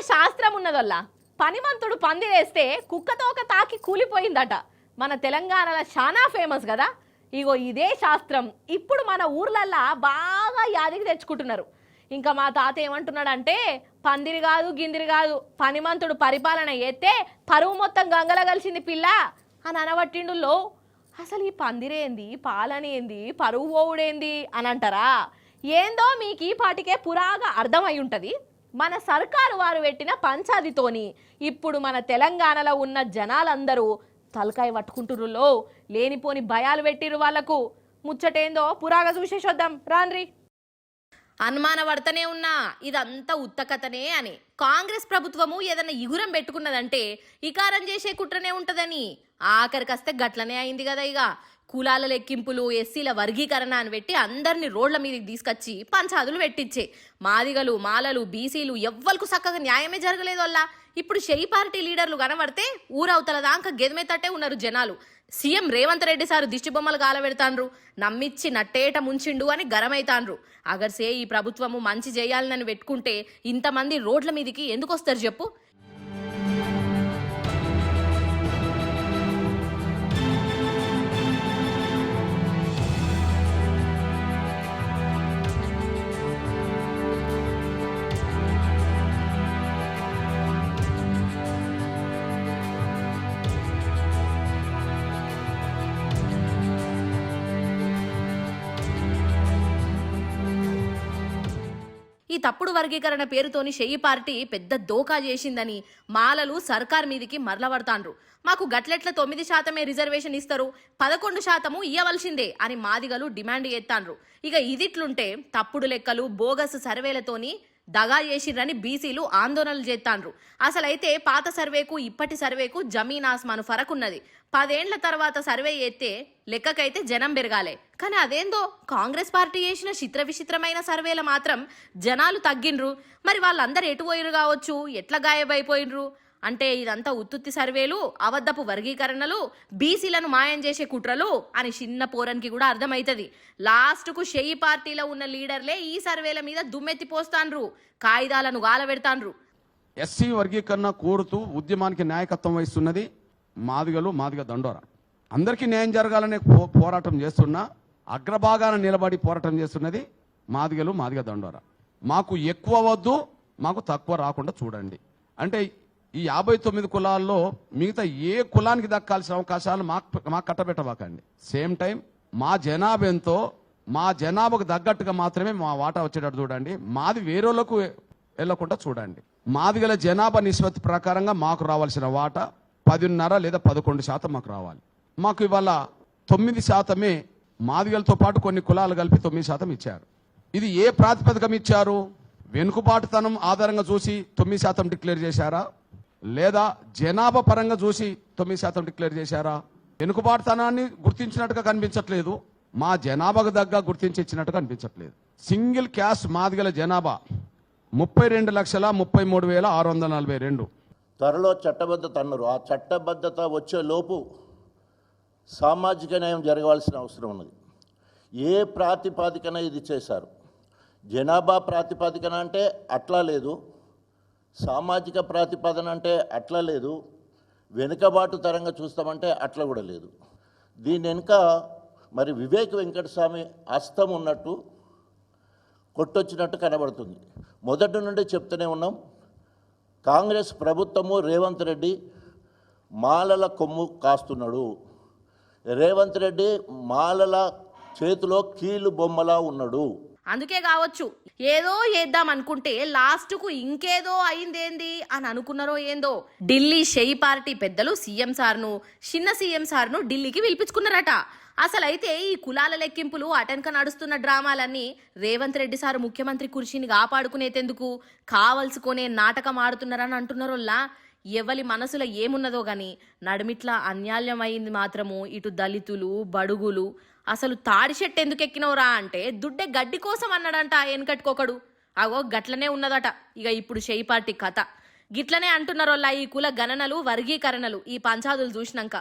శాస్త్రం ఉన్నదల్లా పనిమంతుడు పందిరేస్తే కుక్కతోక తాకి కూలిపోయిందట. మన తెలంగాణలో చాలా ఫేమస్ కదా. ఇగో ఇదే శాస్త్రం ఇప్పుడు మన ఊర్లల్లా బాగా యాదికి తెచ్చుకుంటున్నారు. ఇంకా మా తాత ఏమంటున్నాడంటే పందిరి కాదు గిందిరి కాదు, పనిమంతుడు పరిపాలన చేస్తే పరువు మొత్తం గంగల కలిసింది పిల్ల అని అనబట్టిండులో. అసలు ఈ పందిరేంది, పాలనేంది, పరువు పోవుడేంది అని అంటారా? ఏందో మీకు ఈ పాటికే పురాగా అర్థమై ఉంటుంది. మన సర్కారు వారు పెట్టిన పంచాదితోని ఇప్పుడు మన తెలంగాణలో ఉన్న జనాలందరూ తలకాయ పట్టుకుంటురులో. లేనిపోని భయాలు పెట్టిరు వాళ్ళకు. ముచ్చటేందో పురాగా చూసేసొద్దాం రాన్రి. అనుమాన పడతనే ఉన్నా ఇదంతా ఉత్తకథనే అని. కాంగ్రెస్ ప్రభుత్వము ఏదన్నా ఇగురం పెట్టుకున్నదంటే ఇకారం చేసే కుట్రనే ఉంటదని. ఆఖరికస్తే గట్లనే అయింది కదా. ఇక కులాల లెక్కింపులు, ఎస్సీల వర్గీకరణ అని పెట్టి అందరినీ రోడ్ల మీదకి తీసుకొచ్చి పంచాదులు పెట్టించే మాదిగలు, మాలలు, బీసీలు ఎవ్వరికి చక్కగా న్యాయమే జరగలేదు వల్ల. ఇప్పుడు షెయి పార్టీ లీడర్లు కనబడితే ఊరవతల దాకా గెదమెతట్టే ఉన్నారు జనాలు. సీఎం రేవంత్ రెడ్డి సారు దిష్టి బొమ్మలు గాలబెడతాన్రు, నమ్మిచ్చి నట్టేట ముంచిండు అని గరమైతాన్రు. అగర్సే ఈ ప్రభుత్వము మంచి చేయాలని పెట్టుకుంటే ఇంతమంది రోడ్ల మీదకి ఎందుకు వస్తారు చెప్పు? ఈ తప్పుడు వర్గీకరణ పేరుతోని షెయి పార్టీ పెద్ద దోకా చేసిందని మాలలు సర్కార్ మీదికి మరలబడతాండ్రు. మాకు గట్లెట్ల 9% రిజర్వేషన్ ఇస్తారు, 11% ఇయ్యవలసిందే అని మాదిగలు డిమాండ్ చేస్తాండ్రు. ఇక ఇదిట్లుంటే తప్పుడు లెక్కలు, బోగస్ సర్వేలతోని దగా చేసిర్రని బీసీలు ఆందోళనలు చేస్తాండ్రు. అసలైతే పాత సర్వేకు ఇప్పటి సర్వేకు జమీన్ ఆస్మాను ఫరక్ ఉన్నది. 10 ఏండ్ల తర్వాత సర్వే చేస్తే లెక్కకైతే జనం పెరగాలే. కానీ అదేందో కాంగ్రెస్ పార్టీ చేసిన చిత్ర విచిత్రమైన సర్వేల మాత్రం జనాలు తగ్గిండ్రు. మరి వాళ్ళందరూ ఎటు పోయిరు కావచ్చు, ఎట్లా గాయబైపోయినరు అంటే ఇదంతా ఉత్తుత్తి సర్వేలు, అబద్ధపు వర్గీకరణలు, బీసీలను మాయం చేసే కుట్రలు అని చిన్న పోరన్కి కూడా అర్థమవుతుంది. లాస్ట్కు షెయి పార్టీలో ఉన్న లీడర్లే ఈ సర్వేల మీద దుమ్మెత్తి పోస్తాన్రు, కాయిదాలను గాలబెడతాన్రు. ఎస్సీ వర్గీకరణ కోరుతూ ఉద్యమానికి నాయకత్వం వహిస్తున్నది మాదిగలు, మాదిగ దండోరా. అందరికీ న్యాయం జరగాలనే పోరాటం చేస్తున్నా అగ్రభాగాన నిలబడి పోరాటం చేస్తున్నది మాదిగలు, మాదిగ దండోరా. మాకు ఎక్కువ వద్దు, మాకు తక్కువ రాకుండా చూడండి. అంటే ఈ 59 కులాల్లో మిగతా ఏ కులానికి దక్కాల్సిన అవకాశాలు మాకు కట్టబెట్టబాకండి. సేమ్ టైం మా జనాభా ఎంతో, మా జనాభాకు తగ్గట్టుగా మాత్రమే మా వాటా వచ్చేటట్టు చూడండి. మాది వేరేలకు వెళ్ళకుండా చూడండి. మాదిగల జనాభా నిష్పత్తి ప్రకారంగా మాకు రావాల్సిన వాటా 10.5 లేదా 11% మాకు రావాలి. మాకు ఇవాళ 9% మాదిగలతో పాటు కొన్ని కులాలు కలిపి 9% ఇచ్చారు. ఇది ఏ ప్రాతిపదికం ఇచ్చారు? వెనుకబాటుతనం ఆధారంగా చూసి 9% డిక్లేర్ చేశారా, లేదా జనాభా పరంగా చూసి 9% డిక్లేర్ చేశారా? వెనుకబాటుతనాన్ని గుర్తించినట్టుగా కనిపించట్లేదు, మా జనాభాకు దగ్గర గుర్తించి ఇచ్చినట్టుగా కనిపించట్లేదు. సింగిల్ క్యాస్ట్ మాదిగల జనాభా 32,33,642. త్వరలో చట్టబద్ధత అన్నారు. ఆ చట్టబద్ధత వచ్చే లోపు సామాజిక న్యాయం జరగాల్సిన అవసరం ఉన్నది. ఏ ప్రాతిపాదికన ఇది చేశారు? జనాభా ప్రాతిపాదికన అంటే అట్లా లేదు, సామాజిక ప్రాతిపాదన అంటే అట్లా లేదు, వెనుకబాటు తరంగా చూస్తామంటే అట్లా కూడా లేదు. దీని వెనుక మరి వివేక్ వెంకటస్వామి హస్తం ఉన్నట్టు కొట్టొచ్చినట్టు కనబడుతుంది. మొదటి నుండి చెప్తూనే ఉన్నాం, కాంగ్రెస్ ప్రభుత్వము రేవంత్ రెడ్డి మాలల కొమ్ము కాస్తున్నాడు. రేవంత్ రెడ్డి మాలల చేతిలో కీలు బొమ్మలా ఉన్నాడు. అందుకే కావచ్చు ఏదో చేద్దాం అనుకుంటే లాస్ట్కు ఇంకేదో అయిందేంది అని అనుకున్నారో ఏందో. ఢిల్లీ షెయి పార్టీ పెద్దలు సీఎం సార్ను, చిన్న సీఎం సార్ను ఢిల్లీకి పిలిపించుకున్నారట. అసలైతే ఈ కులాల లెక్కింపులు అటెన్క నడుస్తున్న డ్రామాలన్నీ రేవంత్ రెడ్డి సారు ముఖ్యమంత్రి కుర్చీని కాపాడుకునేందుకు కావలసుకునే నాటకం ఆడుతున్నారని అంటున్నారోల్లా. ఎవరి మనసులో ఏమున్నదో గాని నడుమిట్లా అన్యాయం అయింది మాత్రము ఇటు దళితులు, బడుగులు. అసలు తాడి చెట్టు ఎందుకు ఎక్కినవురా అంటే దుడ్డే గడ్డి కోసం అన్నాడంట వెనకట్టుకోకడు. అగో గట్లనే ఉన్నదట ఇక ఇప్పుడు షెయి పార్టీ కథ. గిట్లనే అంటున్నారోల్లా ఈ కుల గణనలు, వర్గీకరణలు ఈ పంచాదులు చూసినాక.